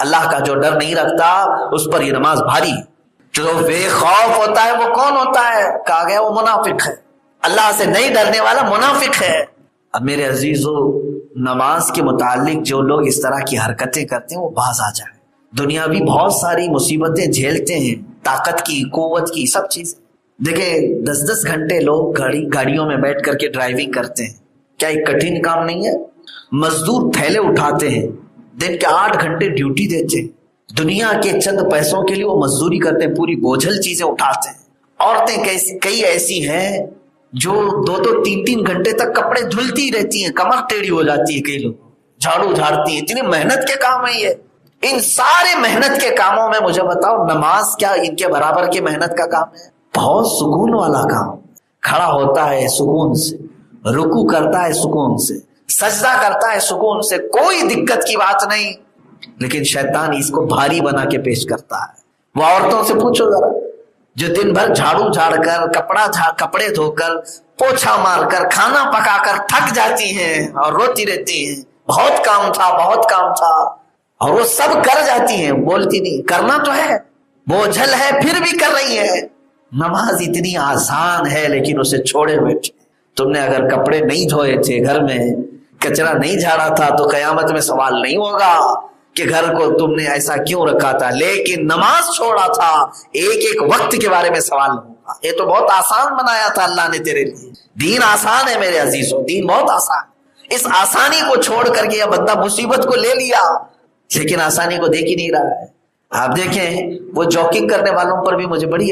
اللہ کا جو ڈر نہیں رکھتا اس پر یہ نماز بھاری ہے۔ جو بے خوف ہوتا ہے وہ کون ہوتا ہے؟ کہا گیا وہ منافق ہے، اللہ سے نہیں ڈرنے والا منافق ہے۔ اب میرے عزیزو، نماز کے متعلق جو لوگ اس طرح کی حرکتیں کرتے ہیں وہ باز آ جائیں۔ دنیاوی بہت ساری مصیبتیں جھیلتے ہیں، طاقت کی، قوت کی، سب چیز۔ دیکھیں 10-10 گھنٹے لوگ گاڑیوں میں بیٹھ کر کے ڈرائیونگ کرتے ہیں، کیا ایک کٹھن کام نہیں ہے؟ مزدور تھیلے اٹھاتے ہیں، دن کے 8 گھنٹے ڈیوٹی دیتے ہیں، دنیا کے چند پیسوں کے لیے وہ مزدوری کرتے ہیں، پوری بوجھل چیزیں اٹھاتے ہیں۔ عورتیں کئی ایسی ہیں جو 2-3 گھنٹے تک کپڑے دھلتی رہتی ہیں، کمر ٹیڑھی ہو جاتی ہے، کئی لوگ جھاڑو جھاڑتی ہیں، اتنی محنت کے کام ہے یہ۔ ان سارے محنت کے کاموں میں مجھے بتاؤ نماز کیا ان کے برابر کی محنت کا کام ہے؟ بہت سکون والا کام، کھڑا ہوتا ہے سکون سے، رکوع کرتا ہے سکون سے، سجدہ کرتا ہے سکون سے، کوئی دقت کی بات نہیں، لیکن شیطان اس کو بھاری بنا کے پیش کرتا ہے۔ وہ عورتوں سے پوچھو ذرا جو دن بھر جھاڑو جھاڑ کر، کپڑے دھو کر، پوچھا مار کر، کھانا پکا کر تھک جاتی ہیں اور روتی رہتی ہیں، بہت کام تھا، بہت کام تھا، اور وہ سب کر جاتی ہیں، بولتی نہیں، کرنا تو ہے، بوجھل ہے پھر بھی کر رہی ہے۔ نماز اتنی آسان ہے لیکن اسے چھوڑے بیٹھے۔ تم نے اگر کپڑے نہیں دھوئے تھے، گھر میں کچرا نہیں جھاڑا تھا تو قیامت میں سوال نہیں ہوگا کہ گھر کو تم نے ایسا کیوں رکھا تھا، لیکن نماز چھوڑا تھا، ایک ایک وقت کے بارے میں سوال ہوگا۔ یہ تو بہت آسان بنایا تھا اللہ نے تیرے لیے، دین آسان ہے میرے عزیزوں، دین بہت آسان۔ اس آسانی کو چھوڑ کر کے یہ بندہ مصیبت کو لے لیا، لیکن آسانی کو دیکھ ہی نہیں رہا ہے۔ آپ دیکھیں وہ جاگنگ کرنے والوں پر بھی مجھے بڑی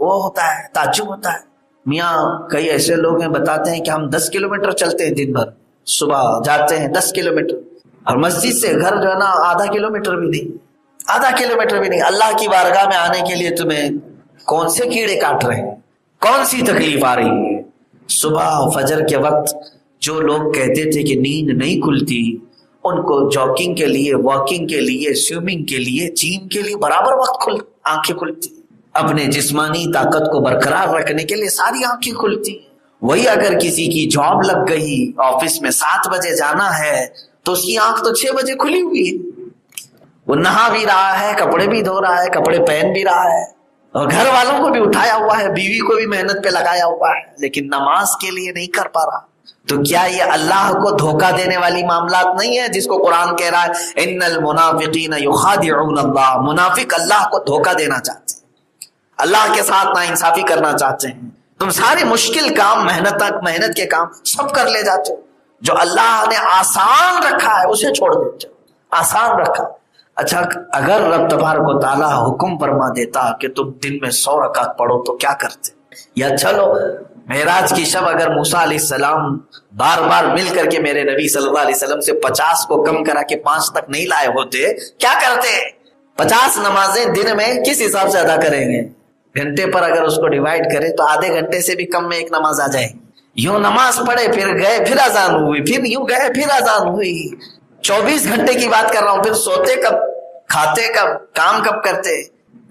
وہ ہوتا ہے، تعجب ہوتا ہے۔ میاں کئی ایسے لوگ ہیں بتاتے ہیں کہ ہم 10 کلومیٹر چلتے ہیں دن بھر، صبح جاتے ہیں 10 کلومیٹر، اور مسجد سے گھر جو ہے نا آدھا کلومیٹر بھی نہیں۔ اللہ کی بارگاہ میں آنے کے لیے تمہیں کون سے کیڑے کاٹ رہے ہیں، کون سی تکلیف آ رہی ہے؟ صبح فجر کے وقت جو لوگ کہتے تھے کہ نیند نہیں کھلتی، ان کو جاگنگ کے لیے، واکنگ کے لیے، سوئمنگ کے لیے، جم کے لیے برابر وقت آنکھیں کھلتی، اپنے جسمانی طاقت کو برقرار رکھنے کے لیے ساری آنکھیں کھلتی۔ وہی اگر کسی کی جاب لگ گئی، آفس میں 7 بجے جانا ہے تو اس کی آنکھ تو 6 بجے کھلی ہوئی ہے، وہ نہا بھی رہا ہے، کپڑے بھی دھو رہا ہے، کپڑے پہن بھی رہا ہے، اور گھر والوں کو بھی اٹھایا ہوا ہے، بیوی کو بھی محنت پہ لگایا ہوا ہے، لیکن نماز کے لیے نہیں کر پا رہا۔ تو کیا یہ اللہ کو دھوکہ دینے والی معاملات نہیں ہے جس کو قرآن کہہ رہا ہے ان المنافقین یخادعون اللہ؟ منافق اللہ کو دھوکہ دینا چاہتے ہیں، اللہ کے ساتھ ناانصافی کرنا چاہتے ہیں۔ تم سارے مشکل کام، محنت کے کام سب کر لے جاتے ہو، جو اللہ نے آسان رکھا ہے اسے چھوڑ دیتے ہو، آسان رکھا۔ اچھا اگر رب تبارک و تعالیٰ حکم فرما دیتا کہ تم دن میں 100 رکعت پڑھو تو کیا کرتے؟ یا چلو معراج کی شب اگر موسیٰ علیہ السلام بار بار مل کر کے میرے نبی صلی اللہ علیہ وسلم سے 50 کو کم کرا کے 5 تک نہیں لائے ہوتے، کیا کرتے؟ 50 نمازیں دن میں کس حساب سے ادا کریں گے؟ گھنٹے پر اگر اس کو ڈیوائڈ کریں تو آدھے گھنٹے سے بھی کم میں ایک نماز آ جائے۔ یوں نماز پڑھے پھر گئے پھر اذان ہوئی، پھر یوں گئے پھر اذان ہوئی، 24 گھنٹے کی بات کر رہا ہوں، پھر سوتے کب، کھاتے کب، کام کب کرتے؟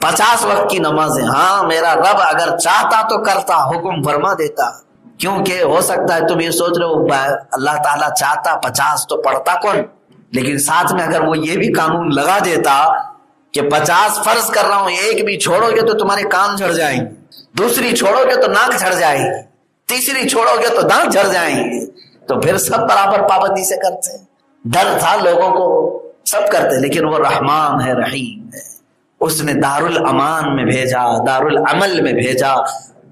50 وقت کی نمازیں۔ ہاں میرا رب اگر چاہتا تو کرتا، حکم فرما دیتا، کیونکہ ہو سکتا ہے تم یہ سوچ رہے ہو اللہ تعالیٰ چاہتا 50 تو پڑھتا کون، لیکن ساتھ میں اگر وہ یہ بھی قانون لگا دیتا کہ 50 فرض کر رہا ہوں، ایک بھی چھوڑو گے تو تمہارے کان جھڑ جائیں گے، دوسری چھوڑو گے تو ناک جھڑ جائے گی، تیسری چھوڑو گے تو دانت جھڑ جائیں گے، تو پھر سب برابر پابندی سے کرتے ہیں۔ ڈر تھا لوگوں کو، سب کرتے، لیکن وہ رحمان ہے، رحیم ہے، اس نے دارالامان میں بھیجا، دارالعمل میں بھیجا،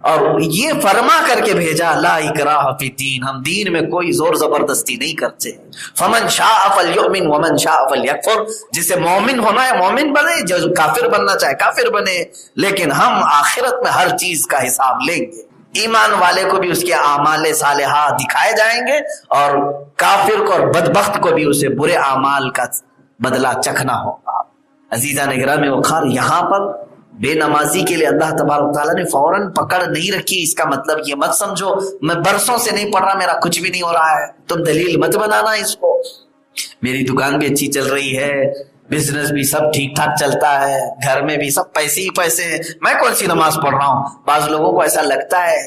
اور یہ فرما کر کے بھیجا لا اکراہ فی الدین، ہم دین میں کوئی زور زبردستی نہیں کرتے۔ فمن شاء فلیؤمن ومن شاء فلیکفر، جسے مومن ہونا ہے مومن بنے، جو کافر بننا چاہے کافر بنے، لیکن ہم آخرت میں ہر چیز کا حساب لیں گے۔ ایمان والے کو بھی اس کے اعمال صالحہ دکھائے جائیں گے، اور کافر کو اور بدبخت کو بھی اسے برے اعمال کا بدلہ چکھنا ہوگا۔ عزیزان گرامی وقار، یہاں پر بے نمازی کے لیے اللہ تبارک تعالیٰ نے فوراً پکڑ نہیں رکھی۔ اس کا مطلب یہ مت سمجھو میں برسوں سے نہیں پڑھ رہا، میرا کچھ بھی نہیں ہو رہا ہے، تم دلیل مت بنانا اس کو۔ میری دکان بھی اچھی چل رہی ہے، بزنس بھی سب ٹھیک ٹھاک چلتا ہے، گھر میں بھی سب پیسے ہی پیسے ہیں، میں کون سی نماز پڑھ رہا ہوں؟ بعض لوگوں کو ایسا لگتا ہے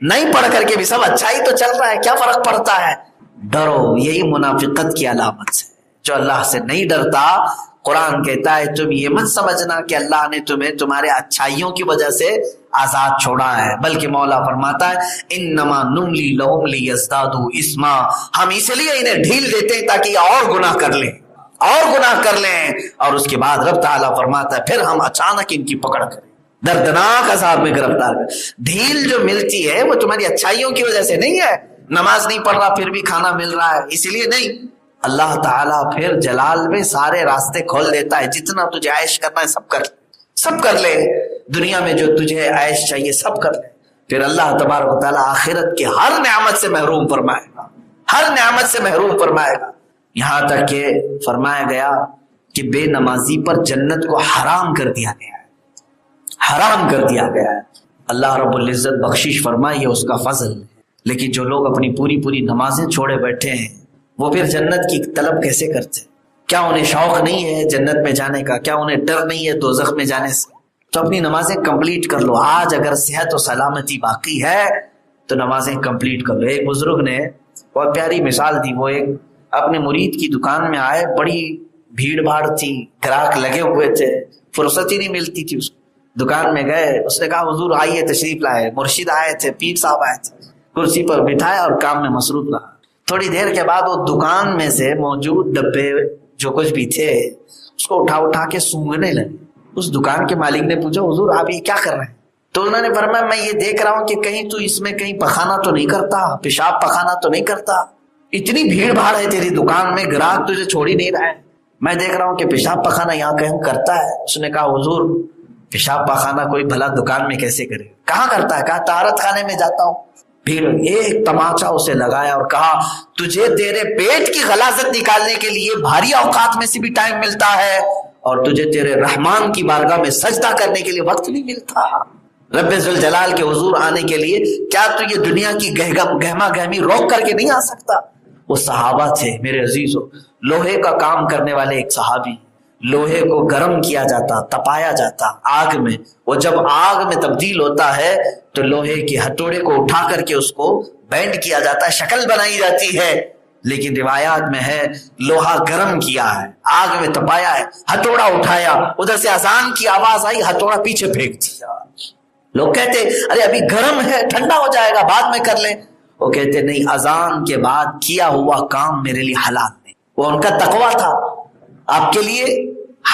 نہیں پڑھ کر کے بھی سب اچھا ہی تو چل رہا ہے، کیا فرق پڑتا ہے؟ ڈرو، یہی منافقت کی علامت ہے۔ جو اللہ سے نہیں ڈرتا قرآن کہتا ہے تم یہ مت سمجھنا کہ اللہ نے تمہیں تمہارے اچھائیوں کی وجہ سے آزاد چھوڑا ہے، بلکہ مولا فرماتا ہے انما نملی لہم لیزدادوا اثما، ہم اس لیے انہیں ڈھیل دیتے ہیں تاکہ اور گناہ کر لیں، اور گناہ کر لیں، اور اس کے بعد رب تعالیٰ فرماتا ہے پھر ہم اچانک ان کی پکڑ کریں، دردناک عذاب میں گرفتار کریں۔ ڈھیل جو ملتی ہے وہ تمہاری اچھائیوں کی وجہ سے نہیں ہے، نماز نہیں پڑھ رہا پھر بھی کھانا مل رہا ہے اس لیے نہیں، اللہ تعالیٰ پھر جلال میں سارے راستے کھول دیتا ہے، جتنا تجھے عیش کرنا ہے سب کر لے، دنیا میں جو تجھے عیش چاہیے سب کر لے، پھر اللہ تبارک و تعالیٰ آخرت کے ہر نعمت سے محروم فرمائے گا، ہر نعمت سے محروم فرمائے گا، یہاں تک کہ فرمایا گیا کہ بے نمازی پر جنت کو حرام کر دیا گیا ہے، حرام کر دیا گیا ہے۔ اللہ رب العزت بخشش فرمائے، یہ اس کا فضل ہے، لیکن جو لوگ اپنی پوری نمازیں چھوڑے بیٹھے ہیں وہ پھر جنت کی طلب کیسے کرتے؟ کیا انہیں شوق نہیں ہے جنت میں جانے کا؟ کیا انہیں ڈر نہیں ہے دوزخ میں جانے سے؟ تو اپنی نمازیں کمپلیٹ کر لو، آج اگر صحت و سلامتی باقی ہے تو نمازیں کمپلیٹ کر لو۔ ایک بزرگ نے بہت پیاری مثال دی، وہ ایک اپنے مرید کی دکان میں آئے، بڑی بھیڑ بھاڑ تھی، گراہک لگے ہوئے تھے، فرصت ہی نہیں ملتی تھی، اس دکان میں گئے، اس نے کہا حضور آئیے تشریف لائے، مرشد آئے تھے، پیر صاحب آئے تھے، کرسی پر بٹھایا اور کام میں مصروف رہا۔ تھوڑی دیر کے بعد وہ دکان میں سے موجود ڈبے جو کچھ بھی تھے اس کو اٹھا کے سونگھنے لگے۔ اس دکان کے مالک نے پوچھا حضور آپ یہ کیا کر رہے ہیں؟ تو انہوں نے فرمایا میں یہ دیکھ رہا ہوں کہ کہیں تو اس میں کہیں پخانا تو نہیں کرتا، پیشاب پخانا تو نہیں کرتا، اتنی بھیڑ بھاڑ ہے تیری دکان میں، گراہک تجھے چھوڑ ہی نہیں رہا ہے، میں دیکھ رہا ہوں کہ پیشاب پخانا یہاں کہیں کرتا ہے۔ اس نے کہا حضور پیشاب پخانا کوئی بھلا دکان میں کیسے کرے؟ کہاں کرتا ہے؟ کہا طہارت خانے میں جاتا ہوں۔ پھر ایک تماچا اسے لگایا اور کہا تجھے تیرے پیٹ کی غلاظت نکالنے کے لیے بھاری اوقات میں سے بھی ٹائم ملتا ہے اور تجھے تیرے رحمان کی بارگاہ میں سجدہ کرنے کے لیے وقت نہیں ملتا۔ رب ذوالجلال کے حضور آنے کے لیے کیا تو یہ دنیا کی گہما گہمی روک کر کے نہیں آ سکتا؟ وہ صحابہ تھے میرے عزیزو، لوہے کا کام کرنے والے ایک صحابی، لوہے کو گرم کیا جاتا، تپایا جاتا آگ میں، وہ جب آگ میں تبدیل ہوتا ہے تو لوہے کے ہتھوڑے کو اٹھا کر کے اس کو بینڈ کیا جاتا ہے، شکل بنائی جاتی ہے، لیکن روایات میں ہے لوہا گرم کیا ہے، آگ میں تپایا ہے، ہتھوڑا اٹھایا، ادھر سے اذان کی آواز آئی، ہتھوڑا پیچھے پھینک دیا۔ لوگ کہتے ارے ابھی گرم ہے ٹھنڈا ہو جائے گا بعد میں کر لیں، وہ کہتے نہیں، اذان کے بعد کیا ہوا کام میرے لیے حلال نہیں۔ وہ ان کا تقویٰ تھا، آپ کے لیے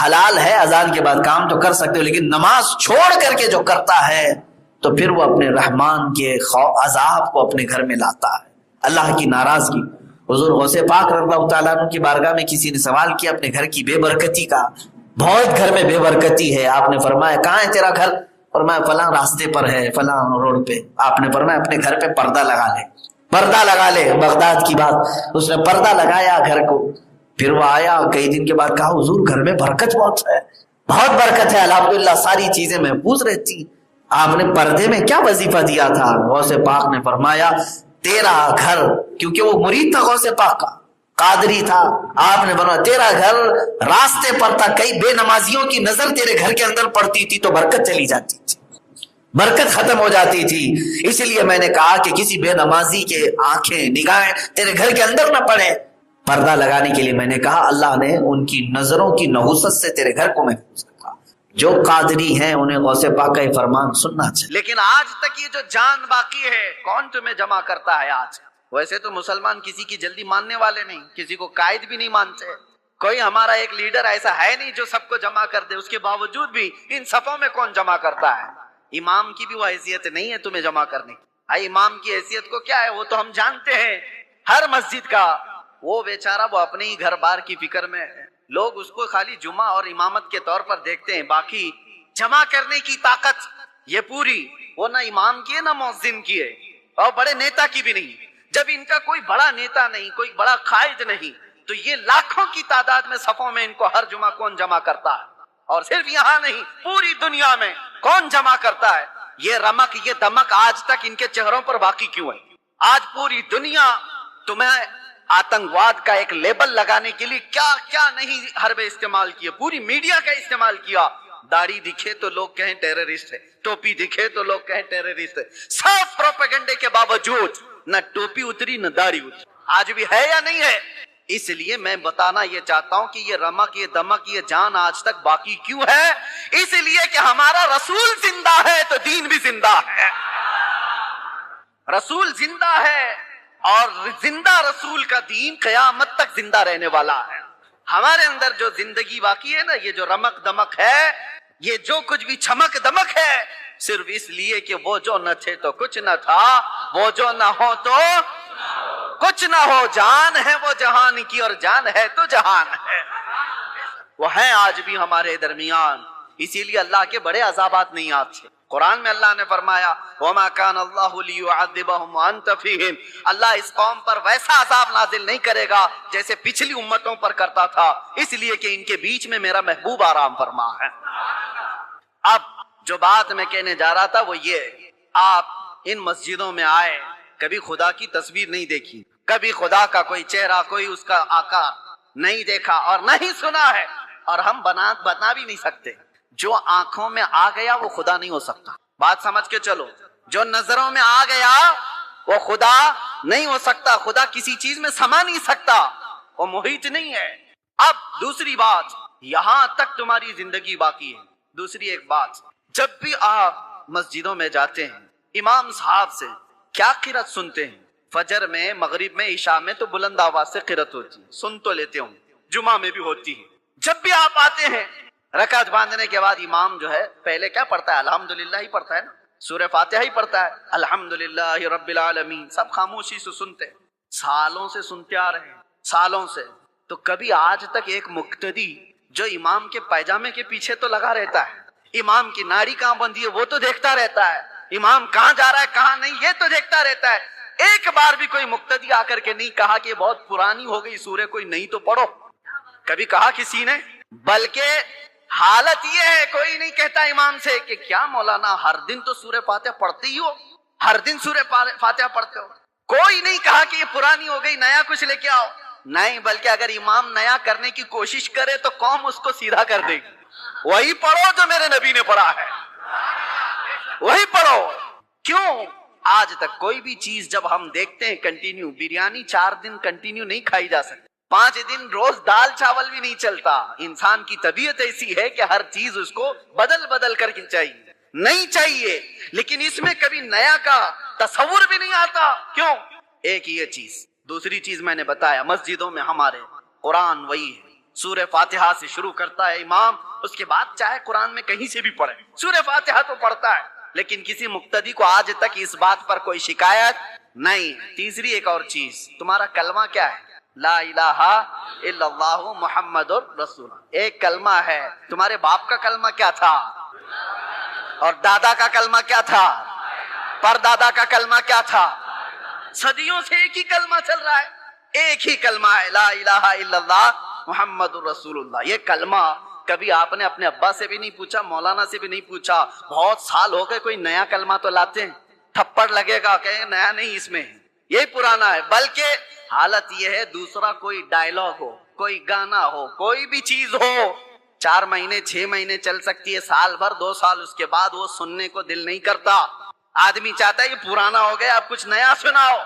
حلال ہے اذان کے بعد کام تو کر سکتے ہو، لیکن نماز چھوڑ کر کے جو کرتا ہے تو پھر وہ اپنے رحمان کے عذاب کو اپنے گھر میں لاتا ہے، اللہ کی ناراضگی۔ حضور غوث پاک رضی اللہ تعالیٰ عنہ کی بارگاہ میں کسی نے سوال کیا اپنے گھر کی بے برکتی کا، بہت گھر میں بے برکتی ہے، آپ نے فرمایا کہاں ہے تیرا گھر؟ فرمایا فلاں راستے پر ہے، فلاں روڈ پہ۔ آپ نے فرمایا اپنے گھر پہ پردہ لگا لے، پردہ لگا لے، بغداد کی بات، اس نے پردہ لگایا گھر کو۔ پھر وہ آیا کئی دن کے بعد، کہا حضور گھر میں برکت بہت ہے، بہت برکت ہے، الحمدللہ ساری چیزیں محفوظ رہتی، آپ نے پردے میں کیا وظیفہ دیا تھا؟ غوث پاک نے فرمایا تیرا گھر، کیونکہ وہ مرید تھا غوث پاک کا، قادری تھا، آپ نے فرمایا تیرا گھر راستے پر تھا، کئی بے نمازیوں کی نظر تیرے گھر کے اندر پڑتی تھی تو برکت چلی جاتی تھی، برکت ختم ہو جاتی تھی، اس لیے میں نے کہا کہ کسی بے نمازی کے آنکھیں نگاہیں تیرے گھر کے اندر نہ پڑے۔ پردہ لگانے کے لیے میں نے کہا اللہ نے ان کی نظروں کی نحوست سے تیرے گھر کو محفوظ رکھا۔ جو قادری ہیں انہیں غوث پاک کا یہ فرمان سننا چاہیے، لیکن آج تک یہ جو جان باقی ہے کون تمہیں جمع کرتا ہے آج؟ ویسے تو مسلمان کسی کی جلدی ماننے والے نہیں، کسی کو قائد بھی نہیں مانتے، کوئی ہمارا ایک لیڈر ایسا ہے نہیں جو سب کو جمع کر دے، اس کے باوجود بھی ان صفوں میں کون جمع کرتا ہے؟ امام کی بھی وہ حیثیت نہیں ہے تمہیں جمع کرنے کی۔ بھائی امام کی حیثیت کو کیا ہے وہ تو ہم جانتے ہیں، ہر مسجد کا وہ بیچارہ وہ اپنے ہی گھر بار کی فکر میں ہے، لوگ اس کو خالی جمعہ اور امامت کے طور پر دیکھتے ہیں، باقی جمع کرنے کی طاقت یہ پوری وہ نہ امام کی ہے نہ مؤذن کی ہے اور بڑے نیتا کی بھی نہیں۔ جب ان کا کوئی بڑا نیتا نہیں، کوئی بڑا قائد نہیں، تو یہ لاکھوں کی تعداد میں صفوں میں ان کو ہر جمعہ کون جمع کرتا ہے؟ اور صرف یہاں نہیں پوری دنیا میں کون جمع کرتا ہے؟ یہ رمق یہ دمک آج تک ان کے چہروں پر باقی کیوں ہے؟ آج پوری دنیا تمہیں آتنکواد کا ایک لیبل لگانے کے لیے کیا کیا نہیں حربے استعمال کیے، پوری میڈیا کا استعمال کیا، داڑھی دکھے تو لوگ کہیں ٹیررسٹ ہے، ٹوپی دکھے تو لوگ کہیں ٹیررسٹ ہے، سب پروپیگنڈے کے باوجود نہ ٹوپی اتری نہ داڑھی اتری۔ آج بھی ہے یا نہیں ہے؟ اس لیے میں بتانا یہ چاہتا ہوں کہ یہ رمق، یہ دمک، یہ جان آج تک باقی کیوں ہے؟ اس لیے کہ ہمارا رسول زندہ ہے تو دین بھی زندہ ہے. رسول زندہ ہے اور زندہ رسول کا دین قیامت تک زندہ رہنے والا ہے. ہمارے اندر جو زندگی باقی ہے نا، یہ جو رمق دمک ہے، یہ جو کچھ بھی چمک دمک ہے، صرف اس لیے کہ وہ جو نہ تھے تو کچھ نہ تھا، وہ جو نہ ہو تو کچھ نہ ہو. جان ہے وہ جہان کی اور جان ہے تو جہان ہے. وہ ہے آج بھی ہمارے درمیان. اسی لیے اللہ کے بڑے عذابات نہیں آتے. قرآن میں اللہ نے فرمایا وَمَا كَانَ اللَّهُ لِيُعَذِّبَهُمْ وَأَنْتَ فِيهِمْ. اللہ اس قوم پر ویسا عذاب نازل نہیں کرے گا جیسے پچھلی امتوں پر کرتا تھا، اس لیے کہ ان کے بیچ میں میرا محبوب آرام فرما ہے. اب جو بات میں کہنے جا رہا تھا وہ یہ، آپ ان مسجدوں میں آئے، کبھی خدا کی تصویر نہیں دیکھی، کبھی خدا کا کوئی چہرہ، کوئی اس کا آقا نہیں دیکھا اور نہیں سنا ہے، اور ہم بنا بھی نہیں سکتے. جو آنکھوں میں آ گیا وہ خدا نہیں ہو سکتا. بات سمجھ کے چلو، جو نظروں میں آ گیا وہ خدا نہیں ہو سکتا. خدا کسی چیز میں سما نہیں سکتا، وہ محیط نہیں ہے. اب دوسری بات، یہاں تک تمہاری زندگی باقی ہے. دوسری ایک بات، جب بھی آپ مسجدوں میں جاتے ہیں، امام صاحب سے کیا قرات سنتے ہیں؟ فجر میں، مغرب میں، عشاء میں تو بلند آواز سے قرات ہوتی ہے، سن تو لیتے ہوں، جمعہ میں بھی ہوتی ہے. جب بھی آپ آتے ہیں، رکعت باندھنے کے بعد امام جو ہے پہلے کیا پڑھتا ہے؟ الحمدللہ ہی پڑھتا ہے نا، سورہ فاتحہ ہی پڑھتا ہے، الحمدللہ رب العالمین. سب خاموشی سے سنتے ہیں، سالوں سے سنتے آ رہے ہیں، سالوں سے. تو کبھی آج تک ایک مقتدی جو امام کے پائجامے کے پیچھے تو لگا رہتا ہے، امام کی ناڑی کہاں بندھی ہے وہ تو دیکھتا رہتا ہے، امام کہاں جا رہا ہے کہاں نہیں یہ تو دیکھتا رہتا ہے، ایک بار بھی کوئی مقتدی آ کر کے نہیں کہا کہ بہت پرانی ہو گئی سورہ، کوئی نہیں تو پڑھو؟ کبھی کہا کسی نے؟ بلکہ حالت یہ ہے، کوئی نہیں کہتا امام سے کہ کیا مولانا ہر دن تو سورہ فاتحہ پڑھتے ہی ہو، ہر دن سورہ فاتحہ پڑھتے ہو. کوئی نہیں کہا کہ یہ پرانی ہو گئی، نیا کچھ لے کے آؤ. نہیں، بلکہ اگر امام نیا کرنے کی کوشش کرے تو قوم اس کو سیدھا کر دے گی. وہی پڑھو جو میرے نبی نے پڑھا ہے، وہی پڑھو. کیوں؟ آج تک کوئی بھی چیز جب ہم دیکھتے ہیں کنٹینیو، بریانی 4 دن کنٹینیو نہیں کھائی جا سکتی، 5 دن روز دال چاول بھی نہیں چلتا. انسان کی طبیعت ایسی ہے کہ ہر چیز اس کو بدل بدل کر کے چاہیے، نہیں چاہیے. لیکن اس میں کبھی نیا کا تصور بھی نہیں آتا. کیوں؟ ایک یہ چیز. دوسری چیز میں نے بتایا، مسجدوں میں ہمارے قرآن وہی ہے، سورہ فاتحہ سے شروع کرتا ہے امام، اس کے بعد چاہے قرآن میں کہیں سے بھی پڑھے، سورہ فاتحہ تو پڑھتا ہے. لیکن کسی مقتدی کو آج تک اس بات پر کوئی شکایت نہیں. تیسری ایک اور چیز، تمہارا کلمہ کیا ہے؟ لا الہ الا اللہ محمد رسول. ایک کلمہ ہے. تمہارے باپ کا کلمہ کیا تھا؟ اور دادا کا کلمہ کیا تھا؟ پردادا کا کلمہ کیا تھا؟ صدیوں سے ایک ہی کلمہ چل رہا ہے، ایک ہی کلمہ ہے، لا الہ الا اللہ محمد رسول اللہ. یہ کلمہ کبھی آپ نے اپنے ابا سے بھی نہیں پوچھا، مولانا سے بھی نہیں پوچھا، بہت سال ہو گئے کوئی نیا کلمہ تو لاتے ہیں، تھپڑ لگے گا کہ نیا نہیں، اس میں یہی پرانا ہے. بلکہ حالت یہ ہے دوسرا کوئی ڈائلاگ ہو، کوئی گانا ہو، کوئی بھی چیز ہو، 4 مہینے 6 مہینے چل سکتی ہے، سال بھر 2 سال، اس کے بعد وہ سننے کو دل نہیں کرتا. آدمی چاہتا ہے کہ پرانا ہو گیا اب کچھ نیا سناؤ.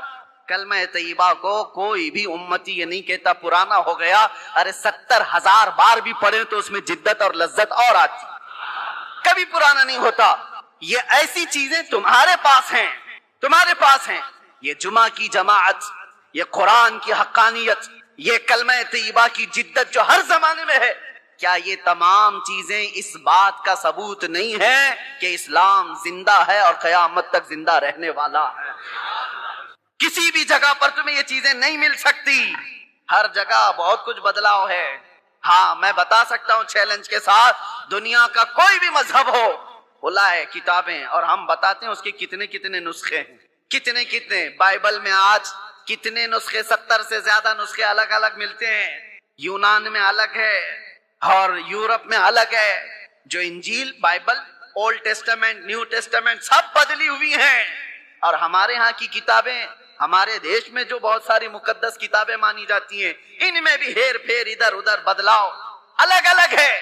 کلمہ طیبہ کو کوئی بھی امتی یہ نہیں کہتا پرانا ہو گیا. ارے 70,000 بار بھی پڑھے تو اس میں جدت اور لذت اور آتی، کبھی پرانا نہیں ہوتا. یہ ایسی چیزیں تمہارے پاس ہیں، تمہارے پاس ہیں. یہ جمعہ کی جماعت، یہ قرآن کی حقانیت، یہ کلمہ طیبہ کی جدت جو ہر زمانے میں ہے، کیا یہ تمام چیزیں اس بات کا ثبوت نہیں ہے کہ اسلام زندہ ہے اور قیامت تک زندہ رہنے والا ہے؟ کسی بھی جگہ پر تمہیں یہ چیزیں نہیں مل سکتی. ہر جگہ بہت کچھ بدلاؤ ہے. ہاں میں بتا سکتا ہوں چیلنج کے ساتھ، دنیا کا کوئی بھی مذہب ہو، کھلا ہے کتابیں، اور ہم بتاتے ہیں اس کے کتنے کتنے نسخے ہیں، کتنے کتنے. بائبل میں آج کتنے نسخے، 70 سے زیادہ نسخے الگ الگ ملتے ہیں. یونان میں الگ ہے اور یورپ میں الگ ہے. جو انجیل، Bible, old testament, new testament سب بدلی ہوئی ہیں. اور ہمارے ہاں کی کتابیں، ہمارے دیش میں جو بہت ساری مقدس کتابیں مانی جاتی ہیں، ان میں بھی ہیر پھیر، ادھر ادھر بدلاؤ الگ الگ ہے.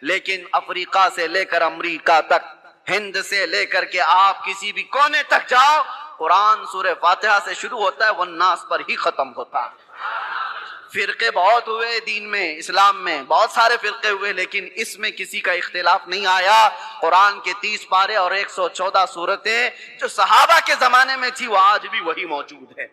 لیکن افریقہ سے لے کر امریکہ تک، ہند سے لے کر کے آپ کسی بھی کونے تک جاؤ، قرآن سورہ فاتحہ سے شروع ہوتا ہے، والناس پر ہی ختم ہوتا ہے. فرقے بہت ہوئے دین میں، اسلام میں بہت سارے فرقے ہوئے، لیکن اس میں کسی کا اختلاف نہیں آیا۔ قرآن کے 30 پارے اور 114 سورتیں جو صحابہ کے زمانے میں تھی وہ آج بھی وہی موجود ہے۔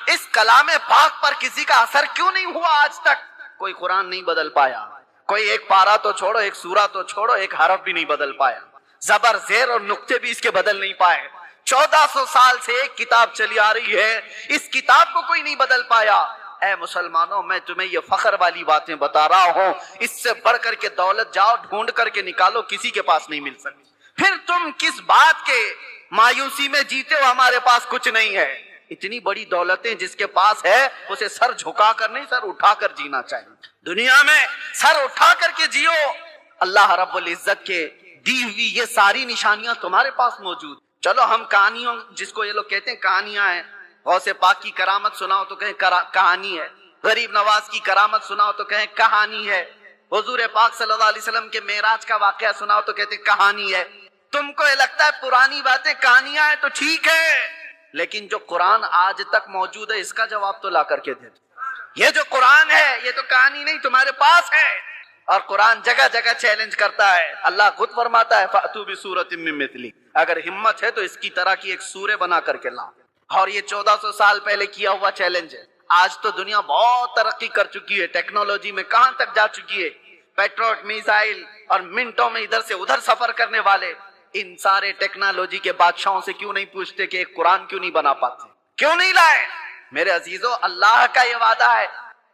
اس کلام پاک پر کسی کا اثر کیوں نہیں ہوا آج تک؟ کوئی قرآن نہیں بدل پایا، کوئی ایک پارا تو چھوڑو، ایک سورہ تو چھوڑو، ایک حرف بھی نہیں بدل پایا، زبر زیر اور نقطے بھی اس کے بدل نہیں پائے۔ 1400 سال سے ایک کتاب چلی آ رہی ہے، اس کتاب کو کوئی نہیں بدل پایا۔ اے مسلمانوں، میں تمہیں یہ فخر والی باتیں بتا رہا ہوں، اس سے بڑھ کر کے دولت جاؤ ڈھونڈ کر کے نکالو، کسی کے پاس نہیں مل سکتی۔ پھر تم کس بات کے مایوسی میں جیتے ہو ہمارے پاس کچھ نہیں ہے؟ اتنی بڑی دولتیں جس کے پاس ہے اسے سر جھکا کر نہیں، سر اٹھا کر جینا چاہیے۔ دنیا میں سر اٹھا کر کے جیو۔ اللہ رب العزت کے دی ہوئی یہ ساری نشانیاں تمہارے پاس موجود۔ چلو ہم کہانیوں، جس کو یہ لوگ کہتے ہیں کہانیاں ہیں، غوث پاک کی کرامت سناؤ تو کہیں کہانی ہے، غریب نواز کی کرامت سناؤ تو کہیں کہانی ہے، حضور پاک صلی اللہ علیہ وسلم کے معراج کا واقعہ سناؤ تو کہتے ہیں کہانی ہے۔ تم کو یہ لگتا ہے پرانی باتیں کہانیاں ہیں تو ٹھیک ہے، لیکن جو قرآن آج تک موجود ہے اس کا جواب تو لا کر کے دے دو۔ یہ جو قرآن ہے یہ تو کہانی نہیں، تمہارے پاس ہے۔ اور قرآن جگہ جگہ چیلنج کرتا ہے، اللہ خود فرماتا ہے فَأْتُوا بِسُورَةٍ مِّن مِّثْلِهِ، اگر ہمت ہے تو اس کی طرح کی ایک سورہ بنا کر کے لاؤ۔ اور یہ 1400 سال پہلے کیا ہوا چیلنج ہے۔ آج تو دنیا بہت ترقی کر چکی ہے، ٹیکنالوجی میں کہاں تک جا چکی ہے، پیٹروٹ میزائل اور منٹوں میں ادھر سے ادھر سفر کرنے والے۔ ان سارے ٹیکنالوجی کے بادشاہوں سے کیوں نہیں پوچھتے کہ ایک قرآن کیوں نہیں بنا پاتے، کیوں نہیں لائے؟ میرے عزیزو، اللہ کا یہ وعدہ ہے،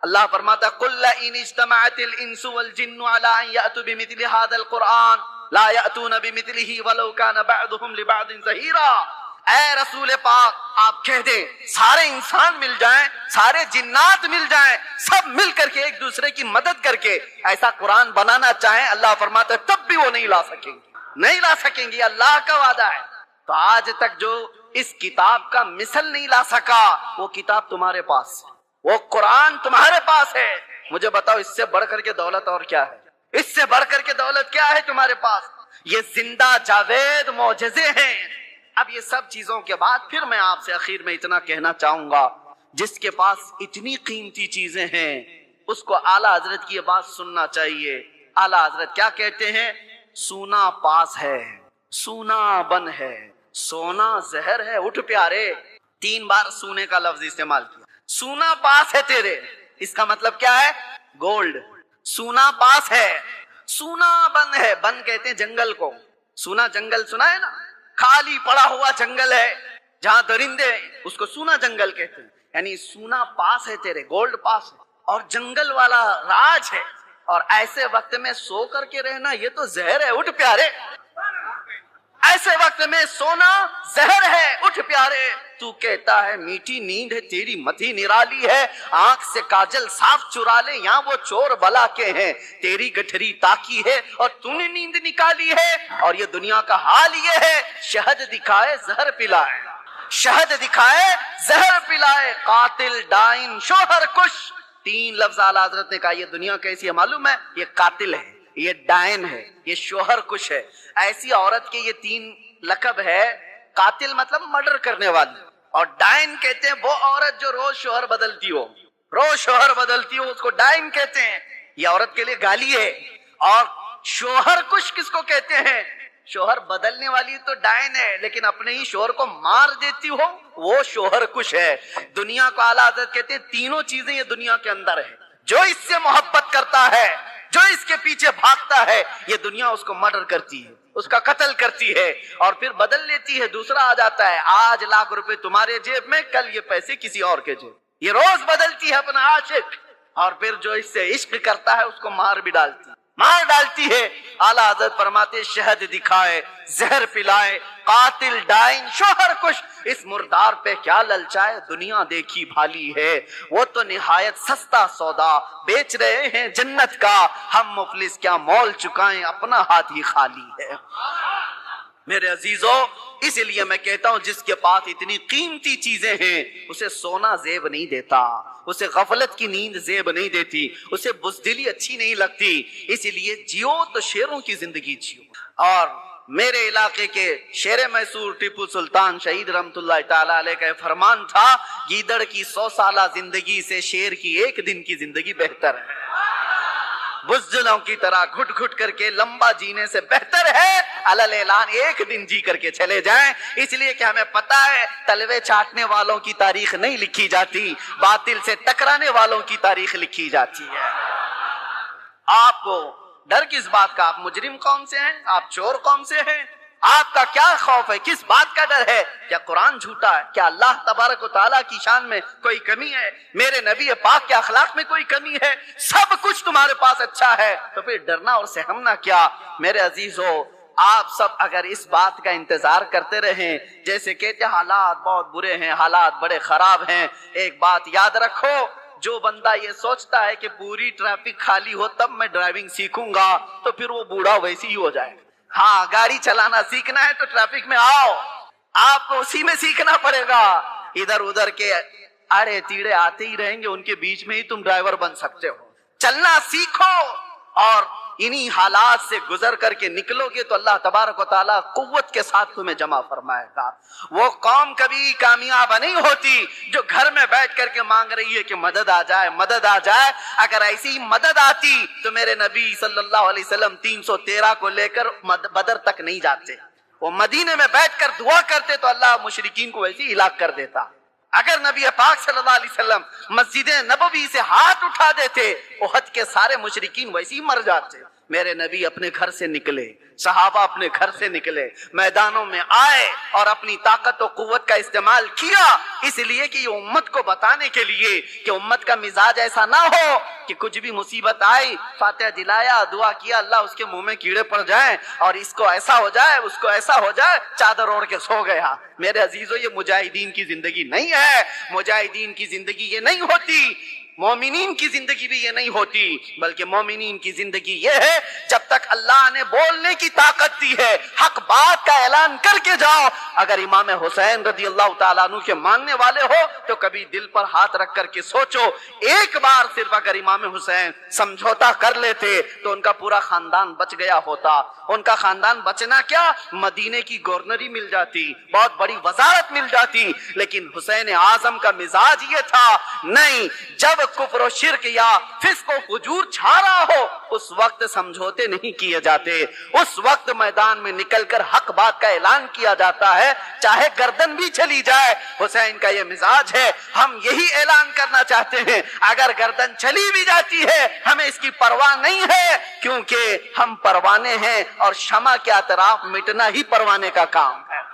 اللہ فرماتا قُلْ لَئِنِ اجْتَمَعَتِ الْإِنسُ وَالْجِنُّ عَلَىٰ أَن يَأْتُوا بِمِثْلِ هَٰذَا الْقُرْآنِ لَا يَأْتُونَ بِمِثْلِهِ وَلَوْ كَانَ بَعْضُهُمْ لِبَعْضٍ ظَهِيرًا۔ اے رسول پاک آپ کہہ دیں سارے انسان مل جائیں، سارے جنات مل جائیں، سب مل کر کے ایک دوسرے کی مدد کر کے ایسا قرآن بنانا چاہیں، اللہ فرماتا ہے تب بھی وہ نہیں لا سکیں گے، نہیں لا سکیں گے، اللہ کا وعدہ ہے۔ تو آج تک جو اس کتاب کا مثل نہیں لا سکا وہ کتاب تمہارے پاس ہے، وہ قرآن تمہارے پاس ہے۔ مجھے بتاؤ اس سے بڑھ کر کے دولت اور کیا ہے؟ اس سے بڑھ کر کے دولت کیا ہے تمہارے پاس؟ یہ زندہ جاوید معجزے ہیں۔ اب یہ سب چیزوں کے بعد پھر میں آپ سے آخر میں اتنا کہنا چاہوں گا، جس کے پاس اتنی قیمتی چیزیں ہیں اس کو اعلیٰ حضرت کی یہ بات سننا چاہیے۔ اعلیٰ حضرت کیا کہتے ہیں؟ سونا پاس ہے، سونا بن ہے، سونا زہر ہے۔ اٹھ پیارے، 3 بار سونے کا لفظ استعمال کیا۔ سونا پاس ہے تیرے، اس کا مطلب کیا ہے؟ گولڈ۔ سونا پاس ہے، سونا بن ہے۔ بن کہتے ہیں جنگل کو، سونا جنگل سنا ہے نا، خالی پڑا ہوا جنگل ہے جہاں درندے، اس کو سونا جنگل کہتے ہیں۔ یعنی سونا پاس ہے تیرے، گولڈ پاس ہے، اور جنگل والا راج ہے، اور ایسے وقت میں سو کر کے رہنا یہ تو زہر ہے۔ اٹھ پیارے، ایسے وقت میں سونا زہر ہے۔ اٹھ پیارے، تو کہتا ہے میٹھی نیند ہے تیری متی نرالی ہے، آنکھ سے کاجل صاف چرا لے یہاں وہ چور بلا کے ہیں، تیری گٹھری تاکی ہے اور تو نے نیند نکالی ہے۔ اور یہ دنیا کا حال یہ ہے، شہد دکھائے زہر پلائے، شہد دکھائے زہر پلائے، قاتل ڈائن شوہر کش۔ 3 لفظ اعلیٰ حضرت نے کہا۔ یہ دنیا کیسی ہے معلوم ہے؟ یہ قاتل ہے، یہ ڈائن ہے، یہ شوہر کش ہے۔ ایسی عورت کے یہ 3 لقب ہے۔ قاتل مطلب مرڈر کرنے والی، اور ڈائن کہتے ہیں وہ عورت جو روز شوہر بدلتی ہو، روز شوہر بدلتی ہو، اس کو ڈائن کہتے ہیں۔ یہ عورت کے لیے گالی ہے۔ اور شوہر کش کس کو کہتے ہیں؟ شوہر بدلنے والی تو ڈائن ہے، لیکن اپنے ہی شوہر کو مار دیتی ہو وہ شوہر کش ہے۔ دنیا کو اعلیٰ حضرت کہتے ہیں 3 چیزیں یہ دنیا کے اندر ہے، جو اس سے محبت کرتا ہے، جو اس کے پیچھے بھاگتا ہے، یہ دنیا اس کو مرڈر کرتی ہے، اس کا قتل کرتی ہے، اور پھر بدل لیتی ہے، دوسرا آ جاتا ہے۔ آج لاکھ روپے تمہارے جیب میں، کل یہ پیسے کسی اور کے جیب، یہ روز بدلتی ہے اپنا عاشق، اور پھر جو اس سے عشق کرتا ہے اس کو مار بھی ڈالتی، مار ڈالتی ہے۔ اعلیٰ حضرت فرماتے شہد دکھائے زہر پلائے، قاتل ڈائن شوہر کش، اس مردار پہ کیا للچائے، دنیا دیکھی بھالی ہے، وہ تو نہایت سستا سودا بیچ رہے ہیں جنت کا، ہم مفلس کیا مول چکائیں، اپنا ہاتھ ہی خالی ہے۔ میرے عزیزو، اس لیے میں کہتا ہوں جس کے پاس اتنی قیمتی چیزیں ہیں اسے سونا زیب نہیں دیتا، اسے غفلت کی نیند زیب نہیں دیتی، اسے بزدلی اچھی نہیں لگتی۔ اس لیے جیو تو شیروں کی زندگی جیو۔ اور میرے علاقے کے شیر میسور ٹیپو سلطان شہید رحمت اللہ تعالیٰ علیہ کا فرمان تھا، گیدڑ کی 100 سالہ زندگی سے شیر کی 1 دن کی زندگی بہتر ہے۔ بزدلوں کی طرح گھٹ گھٹ کر کے لمبا جینے سے بہتر ہے علل اعلان 1 دن جی کر کے چلے جائیں، اس لیے کہ ہمیں پتا ہے تلوے چاٹنے والوں کی تاریخ نہیں لکھی جاتی، باطل سے ٹکرانے والوں کی تاریخ لکھی جاتی ہے۔ آپ کو ڈر کس بات کا؟ آپ مجرم قوم سے ہیں؟ آپ چور قوم سے ہیں؟ آپ کا کیا خوف ہے؟ کس بات کا ڈر ہے؟ کیا قرآن جھوٹا ہے؟ کیا اللہ تبارک و تعالیٰ کی شان میں کوئی کمی ہے؟ میرے نبی پاک کے اخلاق میں کوئی کمی ہے؟ سب کچھ تمہارے پاس اچھا ہے، تو پھر ڈرنا اور سہمنا کیا؟ میرے عزیزو، آپ سب اگر اس بات کا انتظار کرتے رہیں، جیسے کہتے حالات بہت برے ہیں، حالات بڑے خراب ہیں، ایک بات یاد رکھو، جو بندہ یہ سوچتا ہے کہ پوری ٹریفک خالی ہو تب میں ڈرائیونگ سیکھوں گا، تو پھر وہ بوڑھا ویسی ہی ہو جائے گا۔ ہاں، گاڑی چلانا سیکھنا ہے تو ٹریفک میں آؤ، آپ کو اسی میں سیکھنا پڑے گا۔ ادھر ادھر کے اڑے تیڑے آتے ہی رہیں گے، ان کے بیچ میں ہی تم ڈرائیور بن سکتے ہو۔ چلنا سیکھو، اور انہی حالات سے گزر کر کے نکلو گے تو اللہ تبارک و تعالیٰ قوت کے ساتھ تمہیں جمع فرمائے گا۔ وہ قوم کبھی کامیاب نہیں ہوتی جو گھر میں بیٹھ کر کے مانگ رہی ہے کہ مدد آ جائے، مدد آ جائے۔ اگر ایسی مدد آتی تو میرے نبی صلی اللہ علیہ وسلم 313 کو لے کر بدر تک نہیں جاتے، وہ مدینے میں بیٹھ کر دعا کرتے تو اللہ مشرکین کو ویسے ہی ہلاک کر دیتا۔ اگر نبی پاک صلی اللہ علیہ وسلم مسجد نبوی سے ہاتھ اٹھا دیتے، احد کے سارے مشرکین ویسے ہی مر جاتے۔ میرے نبی اپنے گھر سے نکلے، صحابہ اپنے گھر سے نکلے، میدانوں میں آئے اور اپنی طاقت و قوت کا استعمال کیا، اس لیے کہ یہ امت کو بتانے کے لیے کہ امت کا مزاج ایسا نہ ہو کہ کچھ بھی مصیبت آئی، فاتحہ دلایا، دعا کیا، اللہ اس کے منہ میں کیڑے پڑ جائیں اور اس کو ایسا ہو جائے، اس کو ایسا ہو جائے، چادر اوڑھ کے سو گیا۔ میرے عزیزو، یہ مجاہدین کی زندگی نہیں ہے، مجاہدین کی زندگی یہ نہیں ہوتی، مومنین کی زندگی بھی یہ نہیں ہوتی، بلکہ مومنین کی زندگی یہ ہے جب تک اللہ نے بولنے کی طاقت دی ہے، حق بات کا اعلان کر کے جاؤ۔ اگر امام حسین رضی اللہ تعالیٰ عنہ کے ماننے والے ہو تو کبھی دل پر ہاتھ رکھ کر کے سوچو، ایک بار صرف اگر امام حسین سمجھوتا کر لیتے تو ان کا پورا خاندان بچ گیا ہوتا۔ ان کا خاندان بچنا کیا، مدینے کی گورنری مل جاتی، بہت بڑی وزارت مل جاتی، لیکن حسین اعظم کا مزاج یہ تھا، نہیں، جب کفر و شرک یا فسق و فجور چھا رہا ہو اس وقت سمجھوتے نہیں کیے جاتے، اس وقت میدان میں نکل کر حق بات کا اعلان کیا جاتا ہے، چاہے گردن بھی چلی جائے۔ حسین کا یہ مزاج ہے، ہم یہی اعلان کرنا چاہتے ہیں، اگر گردن چلی بھی جاتی ہے ہمیں اس کی پرواہ نہیں ہے، کیونکہ ہم پروانے ہیں اور شمع کے اطراف مٹنا ہی پروانے کا کام ہے،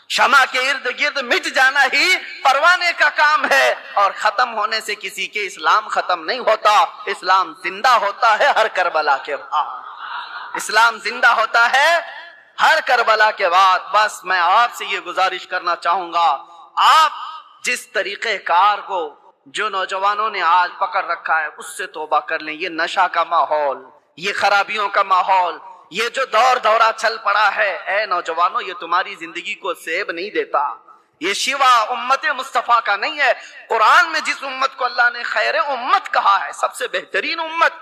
شمع کے ارد گرد مٹ جانا ہی پروانے کا کام ہے، اور ختم ہونے سے کسی کے اسلام ختم نہیں ہوتا، اسلام زندہ ہوتا ہے ہر کربلا کے بعد، اسلام زندہ ہوتا ہے ہر کربلا کے بعد۔ بس میں آپ سے یہ گزارش کرنا چاہوں گا، آپ جس طریقہ کار کو جو نوجوانوں نے آج پکڑ رکھا ہے اس سے توبہ کر لیں۔ یہ نشہ کا ماحول، یہ خرابیوں کا ماحول، یہ جو دور دورہ چل پڑا ہے، اے نوجوانوں، یہ تمہاری زندگی کو سیب نہیں دیتا، یہ شیوا امت مصطفیٰ کا نہیں ہے۔ قرآن میں جس امت کو اللہ نے خیر امت کہا ہے، سب سے بہترین امت،